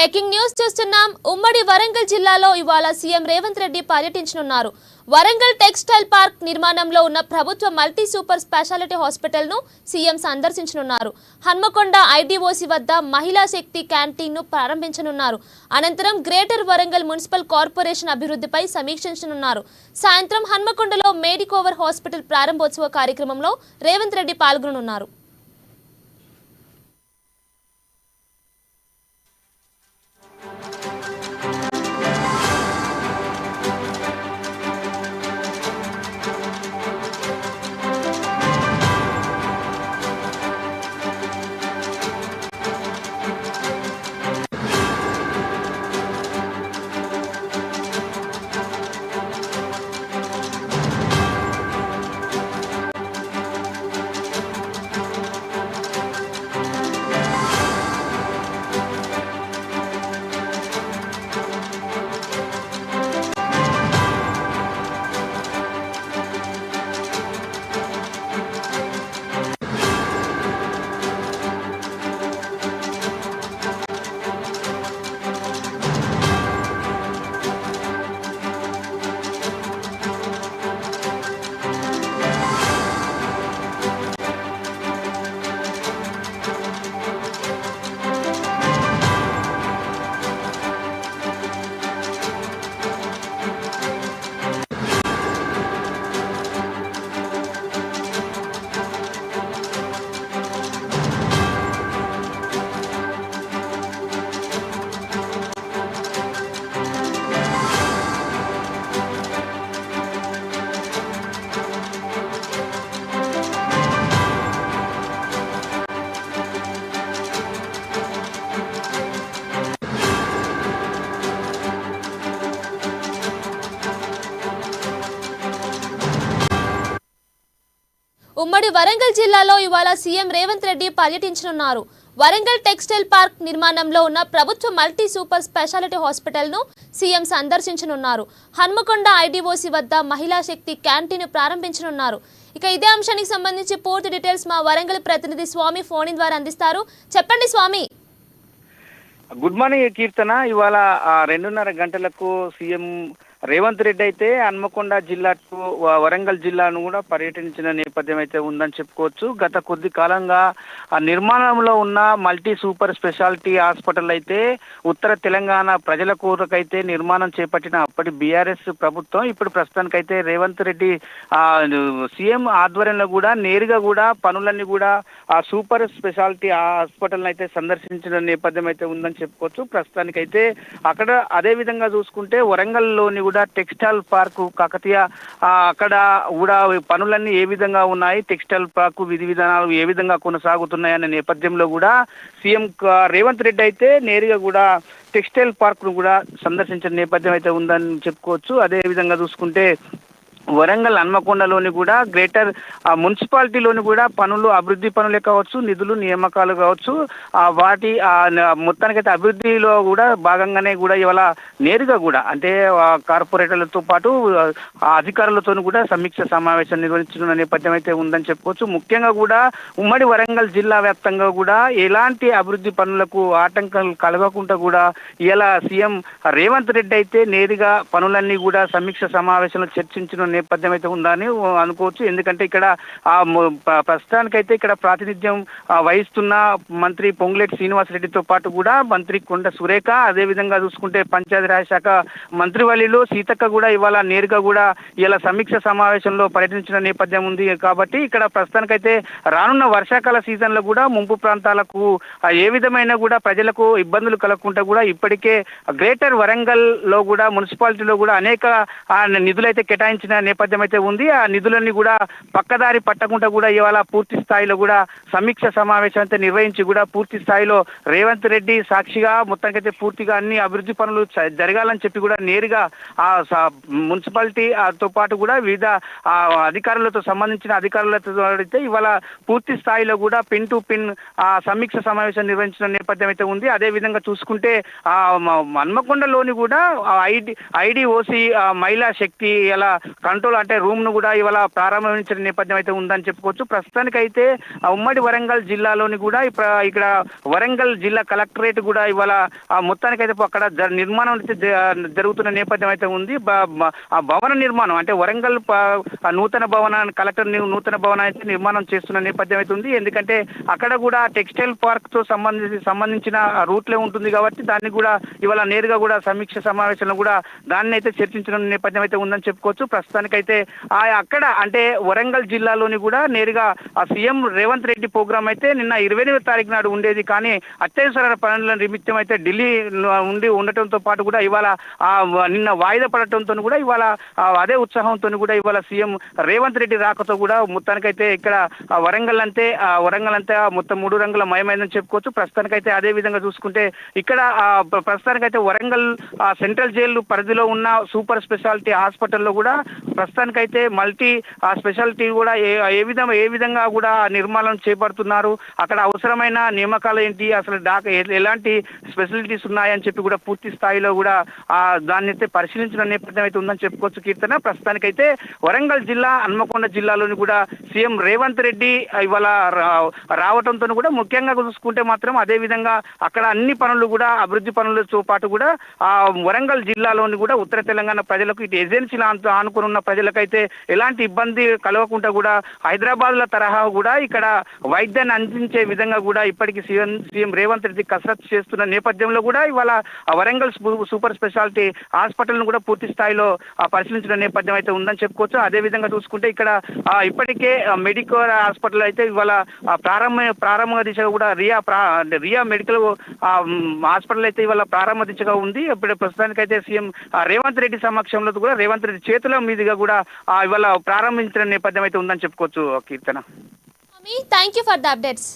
Breaking news చూస్తున్నాం. ఉమ్మడి వరంగల్ జిల్లాలో ఇవాళ సీఎం రేవంత్ రెడ్డి పర్యటించనున్నారు. వరంగల్ టెక్స్టైల్ పార్క్ నిర్మాణంలో ఉన్న ప్రభుత్వ మల్టీ సూపర్ స్పెషాలిటీ హాస్పిటల్ ను సీఎం సందర్శించనున్నారు. హన్మకొండ ఐడీఓసీ వద్ద మహిళా శక్తి క్యాంటీన్ ను ప్రారంభించనున్నారు. అనంతరం గ్రేటర్ వరంగల్ మున్సిపల్ కార్పొరేషన్ అభివృద్ధిపై సమీక్షించనున్నారు. సాయంత్రం హన్మకొండలో మేడికోవర్ హాస్పిటల్ ప్రారంభోత్సవ కార్యక్రమంలో రేవంత్ రెడ్డి పాల్గొననున్నారు. ఉమ్మడి వరంగల్ జిల్లాలో ఇవాళ సీఎం రేవంత్ రెడ్డి పర్యటించనున్నారు. వరంగల్ టెక్స్టైల్ పార్క్ నిర్మాణంలో ఉన్న ప్రభుత్వ మల్టీ సూపర్ స్పెషాలిటీ హాస్పిటల్ ను సీఎం సందర్శించనున్నారు. హన్మకొండ ఐడీఓసీ వద్ద మహిళా శక్తి క్యాంటీన్ ప్రారంభించనున్నారు. ఇక ఇదే అంశానికి సంబంధించి పూర్తి డీటెయిల్స్ మా వరంగల్ ప్రతినిధి స్వామి ఫోన్ ఇన్ ద్వారా అందిస్తారు. చెప్పండి స్వామి. గుడ్ మార్నింగ్ కీర్తన. ఇవాళ 2:30 గంటలకు సీఎం రేవంత్ రెడ్డి అయితే హన్మకొండ జిల్లా టు వరంగల్ జిల్లాను కూడా పర్యటించిన నేపథ్యం అయితే ఉందని చెప్పుకోవచ్చు. గత కొద్ది కాలంగా ఆ నిర్మాణంలో ఉన్న మల్టీ సూపర్ స్పెషాలిటీ హాస్పిటల్ అయితే ఉత్తర తెలంగాణ ప్రజల కోరికైతే నిర్మాణం చేపట్టిన అప్పటి బీఆర్ఎస్ ప్రభుత్వం ఇప్పుడు ప్రస్తుతానికైతే రేవంత్ రెడ్డి సీఎం ఆధ్వర్యంలో కూడా నేరుగా కూడా పనులన్నీ కూడా ఆ సూపర్ స్పెషాలిటీ హాస్పిటల్ అయితే సందర్శించిన నేపథ్యం అయితే ఉందని చెప్పుకోవచ్చు. ప్రస్తుతానికైతే అక్కడ అదే విధంగా చూసుకుంటే వరంగల్లోని కూడా టెక్స్టైల్ పార్క్ కాకతీయ అక్కడ కూడా పనులన్నీ ఏ విధంగా ఉన్నాయి, టెక్స్టైల్ పార్క్ విధి విధానాలు ఏ విధంగా కొనసాగుతున్నాయనే నేపథ్యంలో కూడా సీఎం రేవంత్ రెడ్డి అయితే నేరుగా కూడా టెక్స్టైల్ పార్క్ ను కూడా సందర్శించిన నేపథ్యం అయితే ఉందని చెప్పుకోవచ్చు. అదే విధంగా చూసుకుంటే వరంగల్ హన్మకొండలోని కూడా గ్రేటర్ మున్సిపాలిటీలోని కూడా పనులు అభివృద్ధి పనులే కావచ్చు, నిధులు నియామకాలు కావచ్చు, వాటి మొత్తానికైతే అభివృద్ధిలో కూడా భాగంగానే కూడా ఇవాళ నేరుగా కూడా అంటే కార్పొరేటర్లతో పాటు అధికారులతో కూడా సమీక్ష సమావేశం నిర్వహించిన నేపథ్యం అయితే ఉందని చెప్పుకోవచ్చు. ముఖ్యంగా కూడా ఉమ్మడి వరంగల్ జిల్లా వ్యాప్తంగా కూడా ఎలాంటి అభివృద్ధి పనులకు ఆటంకాలు కలగకుండా కూడా ఇలా సీఎం రేవంత్ రెడ్డి అయితే నేరుగా పనులన్నీ కూడా సమీక్ష సమావేశంలో చర్చించిన నేపథ్యం అయితే ఉందని అనుకోవచ్చు. ఎందుకంటే ఇక్కడ ప్రస్తుతానికైతే ఇక్కడ ప్రాతినిధ్యం వహిస్తున్న మంత్రి పొంగులేటి శ్రీనివాసరెడ్డితో పాటు కూడా మంత్రి కొండ సురేఖ, అదే విధంగా చూసుకుంటే పంచాయతీరాజ్ శాఖ మంత్రివర్యులు సీతక్క కూడా ఇవాళ నేరుగా కూడా ఇలా సమీక్ష సమావేశంలో పర్యటించిన నేపథ్యం ఉంది. కాబట్టి ఇక్కడ ప్రస్తుతానికైతే రానున్న వర్షాకాల సీజన్ లో కూడా ముంపు ప్రాంతాలకు ఏ విధమైన కూడా ప్రజలకు ఇబ్బందులు కలగకుండా కూడా ఇప్పటికే గ్రేటర్ వరంగల్ లో కూడా మున్సిపాలిటీలో కూడా అనేక నిధులైతే కేటాయించిన నేపథ్యం అయితే ఉంది. ఆ నిధులన్నీ కూడా పక్కదారి పట్టకుండా కూడా ఇవాళ పూర్తి స్థాయిలో కూడా సమీక్ష సమావేశం అయితే నిర్వహించి కూడా పూర్తి స్థాయిలో రేవంత్ రెడ్డి సాక్షిగా మొత్తానికైతే పూర్తిగా అన్ని అభివృద్ధి పనులు జరగాలని చెప్పి కూడా నేరుగా ఆ మున్సిపాలిటీతో పాటు కూడా వివిధ అధికారులతో సంబంధించిన అధికారులతో అయితే ఇవాళ పూర్తి స్థాయిలో కూడా పిన్ టు పిన్ సమీక్ష సమావేశం నిర్వహించిన నేపథ్యం అయితే ఉంది. అదే విధంగా చూసుకుంటే హన్మకొండలోని కూడా ఐడిఓసి మహిళా శక్తి ఇలా కంట్రోల్ అంటే రూమ్ ను కూడా ఇవాళ ప్రారంభించిన నేపథ్యం అయితే ఉందని చెప్పుకోవచ్చు. ప్రస్తుతానికైతే ఉమ్మడి వరంగల్ జిల్లాలోని కూడా ఇక్కడ వరంగల్ జిల్లా కలెక్టరేట్ కూడా ఇవాళ మొత్తానికైతే అక్కడ నిర్మాణం అయితే జరుగుతున్న నేపథ్యం అయితే ఉంది. ఆ భవన నిర్మాణం అంటే వరంగల్ నూతన భవనాన్ని కలెక్టర్ నూతన భవనం అయితే నిర్మాణం చేస్తున్న నేపథ్యం అయితే ఉంది. ఎందుకంటే అక్కడ కూడా టెక్స్టైల్ పార్క్ తో సంబంధించిన రూట్లే ఉంటుంది కాబట్టి దాన్ని కూడా ఇవాళ నేరుగా కూడా సమీక్ష సమావేశంలో కూడా దాన్ని అయితే చర్చించిన నేపథ్యం అయితే ఉందని చెప్పుకోవచ్చు. ప్రస్తుతానికైతే అక్కడ అంటే వరంగల్ జిల్లాలోని కూడా నేరుగా సీఎం రేవంత్ రెడ్డి ప్రోగ్రామ్ అయితే నిన్న 28వ తారీఖు నాడు ఉండేది. కానీ అత్యవసర పనుల నిమిత్తం అయితే ఢిల్లీ ఉండటంతో పాటు కూడా ఇవాళ నిన్న వాయిదా పడటంతో కూడా ఇవాళ అదే ఉత్సాహంతో కూడా ఇవాళ సీఎం రేవంత్ రెడ్డి రాకతో కూడా మొత్తానికైతే ఇక్కడ వరంగల్ అంతా మొత్తం 3 రంగుల మయమైందని చెప్పుకోవచ్చు. ప్రస్తుతానికైతే అదే విధంగా చూసుకుంటే ఇక్కడ ప్రస్తుతానికైతే వరంగల్ సెంట్రల్ జైలు పరిధిలో ఉన్న సూపర్ స్పెషాలిటీ హాస్పిటల్లో కూడా ప్రస్తుతానికైతే మల్టీ స్పెషాలిటీ కూడా ఏ విధంగా కూడా నిర్మాణం చేపడుతున్నారు, అక్కడ అవసరమైన నియామకాలు ఏంటి, అసలు ఎలాంటి స్పెషాలిటీస్ ఉన్నాయని చెప్పి కూడా పూర్తి స్థాయిలో కూడా దాన్ని అయితే పరిశీలించిన నేపథ్యం అయితే ఉందని చెప్పుకోవచ్చు. కీర్తన ప్రస్తుతానికైతే వరంగల్ జిల్లా హన్మకొండ జిల్లాలోని కూడా సీఎం రేవంత్ రెడ్డి ఇవాళ రావడంతో కూడా ముఖ్యంగా చూసుకుంటే మాత్రం అదే విధంగా అక్కడ అన్ని పనులు కూడా అభివృద్ధి పనులతో పాటు కూడా వరంగల్ జిల్లాలోని కూడా ఉత్తర తెలంగాణ ప్రజలకు ఇటు ఏజెన్సీలు ఆనుకుని ఉన్న ప్రజలకైతే ఎలాంటి ఇబ్బంది కలగకుండా కూడా హైదరాబాద్ ల తరహా కూడా ఇక్కడ వైద్యాన్ని అందించే విధంగా కూడా ఇప్పటికీ సీఎం రేవంత్ రెడ్డి కసరత్తు చేస్తున్న నేపథ్యంలో కూడా ఇవాళ వరంగల్ సూపర్ స్పెషాలిటీ హాస్పిటల్ ను కూడా పూర్తి స్థాయిలో పరిశీలించిన నేపథ్యం అయితే ఉందని చెప్పుకోవచ్చు. అదే విధంగా చూసుకుంటే ఇక్కడ ఇప్పటికే మెడికల్ హాస్పిటల్ అయితే ఇవాళ ప్రారంభ దిశగా కూడా రియా మెడికల్ హాస్పిటల్ అయితే ఇవాళ ప్రారంభ దిశగా ఉంది. ఇప్పుడు ప్రస్తుతానికైతే సీఎం రేవంత్ రెడ్డి సమక్షంలో కూడా రేవంత్ రెడ్డి చేతుల మీదుగా కూడా ఇవాళ ప్రారంభించిన నేపథ్యం అయితే ఉందని చెప్పుకోవచ్చు. Keerthana, thank you for the updates.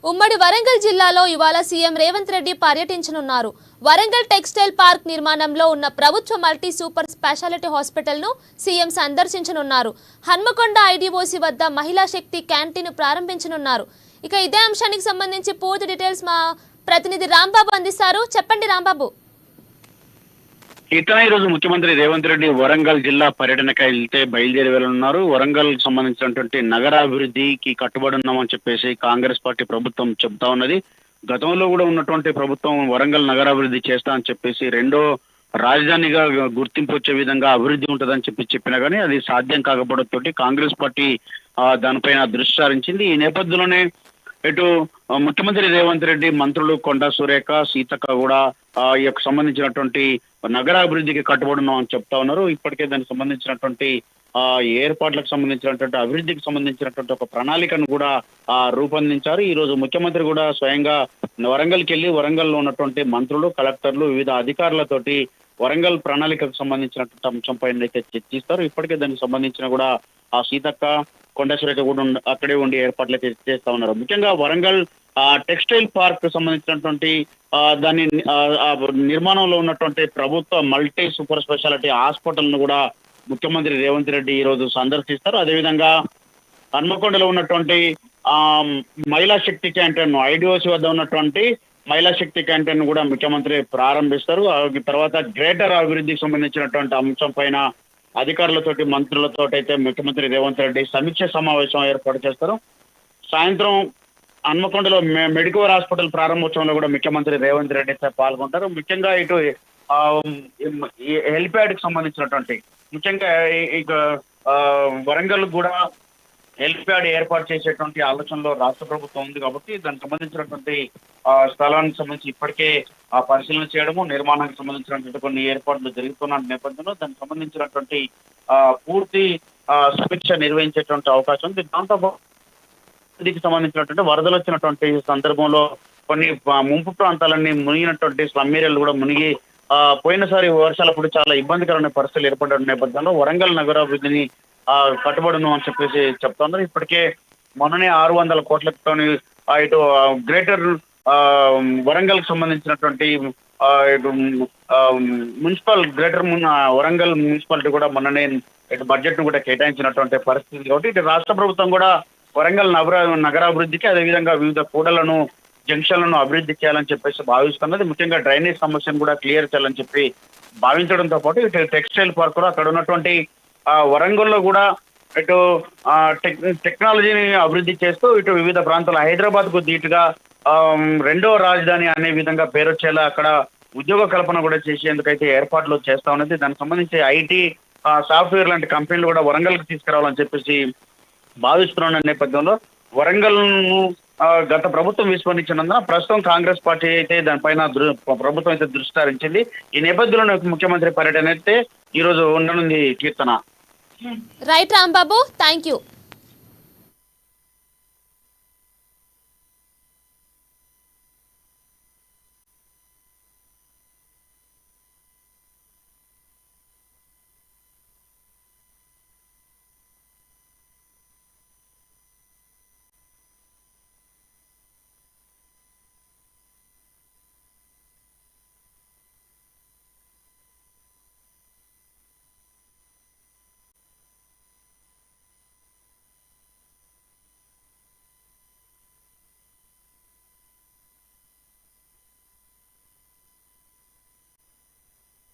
ఉమ్మడి వరంగల్ జిల్లాలో ఇవాళ సీఎం రేవంత్ రెడ్డి పర్యటించనున్నారు. వరంగల్ టెక్స్టైల్ పార్క్ నిర్మాణంలో ఉన్న ప్రభుత్వ మల్టీ సూపర్ స్పెషాలిటీ హాస్పిటల్ ను సీఎం సందర్శించనున్నారు. హన్మకొండ ఐడీఓసీ వద్ద మహిళా శక్తి క్యాంటీన్ ప్రారంభించనున్నారు. ఇక ఇదే అంశానికి సంబంధించి పూర్తి డీటెయిల్స్ మా ప్రతినిధి రాంబాబు అందిస్తారు. చెప్పండి రాంబాబు. ఈ రోజు ముఖ్యమంత్రి రేవంత్ రెడ్డి వరంగల్ జిల్లా పర్యటనకై వెళ్తే బయలుదేరి వెళ్ళనున్నారు. వరంగల్ సంబంధించినటువంటి నగరాభివృద్ధికి కట్టుబడి ఉన్నామని చెప్పేసి కాంగ్రెస్ పార్టీ ప్రభుత్వం చెబుతా ఉన్నది. గతంలో కూడా ఉన్నటువంటి ప్రభుత్వం వరంగల్ నగరాభివృద్ధి చేస్తా అని చెప్పేసి రెండో రాజధానిగా గుర్తింపు వచ్చే విధంగా అభివృద్ధి ఉంటుందని చెప్పినా కానీ అది సాధ్యం కాకపోవడంతో కాంగ్రెస్ పార్టీ దానిపైన దృష్టి సారించింది. ఈ నేపథ్యంలోనే ఇటు ముఖ్యమంత్రి రేవంత్ రెడ్డి మంత్రులు కొండా సురేఖ, సీతక్క కూడా ఈ యొక్క సంబంధించినటువంటి నగరాభివృద్ధికి కట్టుబడి ఉన్నామని చెప్తా ఉన్నారు. ఇప్పటికే దానికి సంబంధించినటువంటి ఏర్పాట్లకు సంబంధించినటువంటి అభివృద్ధికి సంబంధించినటువంటి ఒక ప్రణాళికను కూడా రూపొందించారు. ఈ రోజు ముఖ్యమంత్రి కూడా స్వయంగా వరంగల్కి వెళ్ళి వరంగల్లో ఉన్నటువంటి మంత్రులు, కలెక్టర్లు, వివిధ అధికారులతోటి వరంగల్ ప్రణాళికకు సంబంధించినటువంటి అంశంపైన అయితే చర్చిస్తారు. ఇప్పటికే దానికి సంబంధించిన కూడా సీతక్క, కొండా సురేఖ కూడా అక్కడే ఉండి ఏర్పాట్లు అయితే చేస్తా ఉన్నారు. ముఖ్యంగా వరంగల్ టెక్స్టైల్ పార్క్ సంబంధించినటువంటి దాని నిర్మాణంలో ఉన్నటువంటి ప్రభుత్వ మల్టీ సూపర్ స్పెషాలిటీ హాస్పిటల్ ను కూడా ముఖ్యమంత్రి రేవంత్ రెడ్డి ఈ రోజు సందర్శిస్తారు. అదేవిధంగా హన్మకొండలో ఉన్నటువంటి మహిళా శక్తి క్యాంటీన్, ఐడిఓసి వద్ద ఉన్నటువంటి మహిళా శక్తి క్యాంటీన్ కూడా ముఖ్యమంత్రి ప్రారంభిస్తారు. ఆ తర్వాత గ్రేటర్ అభివృద్ధికి సంబంధించినటువంటి అంశం పైన అధికారులతోటి మంత్రులతో అయితే ముఖ్యమంత్రి రేవంత్ రెడ్డి సమీక్ష సమావేశం ఏర్పాటు చేస్తారు. సాయంత్రం హన్మకొండలో మెడికల్ హాస్పిటల్ ప్రారంభోత్సవంలో కూడా ముఖ్యమంత్రి రేవంత్ రెడ్డి అయితే పాల్గొంటారు. ముఖ్యంగా ఇటు హెలిప్యాడ్ కి సంబంధించినటువంటి ముఖ్యంగా ఇక వరంగల్ కూడా హెలిప్యాడ్ ఏర్పాటు చేసేటువంటి ఆలోచనలో రాష్ట్ర ప్రభుత్వం ఉంది కాబట్టి దానికి సంబంధించినటువంటి స్థలానికి సంబంధించి ఇప్పటికే పరిశీలన చేయడము, నిర్మాణానికి సంబంధించినటువంటి కొన్ని ఏర్పాట్లు జరుగుతున్న నేపథ్యంలో దానికి సంబంధించినటువంటి పూర్తి సమీక్ష నిర్వహించేటువంటి అవకాశం ఉంది. దాంతో దీనికి సంబంధించినటువంటి వరదలు వచ్చినటువంటి సందర్భంలో కొన్ని ముంపు ప్రాంతాలన్నీ మునిగినటువంటి స్లమ్ ఏరియాలు కూడా మునిగి పోయినసారి వర్షాలప్పుడు చాలా ఇబ్బందికరమైన పరిస్థితులు ఏర్పడిన నేపథ్యంలో వరంగల్ నగరాభివృద్ధిని కట్టుబడును అని చెప్పేసి చెప్తున్నారు. ఇప్పటికే మొన్ననే 600 కోట్లతోని ఇటు గ్రేటర్ వరంగల్ కి సంబంధించినటువంటి ఇటు మున్సిపల్ గ్రేటర్ వరంగల్ మున్సిపాలిటీ కూడా మొన్ననే ఇటు బడ్జెట్ ను కూడా కేటాయించినటువంటి పరిస్థితి కాబట్టి ఇటు రాష్ట్ర ప్రభుత్వం కూడా వరంగల్ నగరాభివృద్ధికి అదేవిధంగా వివిధ కూడలను జంక్షన్లను అభివృద్ధి చేయాలని చెప్పేసి భావిస్తున్నది. ముఖ్యంగా డ్రైనేజ్ సమస్యను కూడా క్లియర్ చేయాలని చెప్పి భావించడంతో పాటు ఇటు టెక్స్టైల్ పార్క్ లో అక్కడ ఉన్నటువంటి వరంగల్లో కూడా ఇటు టెక్నాలజీని అభివృద్ధి చేస్తూ ఇటు వివిధ ప్రాంతాలు హైదరాబాద్ కు ధీటుగా రెండో రాజధాని అనే విధంగా పేరు వచ్చేలా అక్కడ ఉద్యోగ కల్పన కూడా చేసేందుకైతే ఏర్పాట్లు చేస్తా ఉన్నది. దానికి సంబంధించి ఐటీ సాఫ్ట్వేర్ లాంటి కంపెనీలు కూడా వరంగల్ కి తీసుకురావాలని చెప్పేసి భావిస్తున్న నేపథ్యంలో వరంగల్ ను గత ప్రభుత్వం విస్మరించినందున ప్రస్తుతం కాంగ్రెస్ పార్టీ అయితే దానిపైన ప్రభుత్వం అయితే దృష్టి సారించింది. ఈ నేపథ్యంలో ముఖ్యమంత్రి పర్యటన అయితే ఈ రోజు ఉండనుంది Keerthana. Right Rambabu, thank you.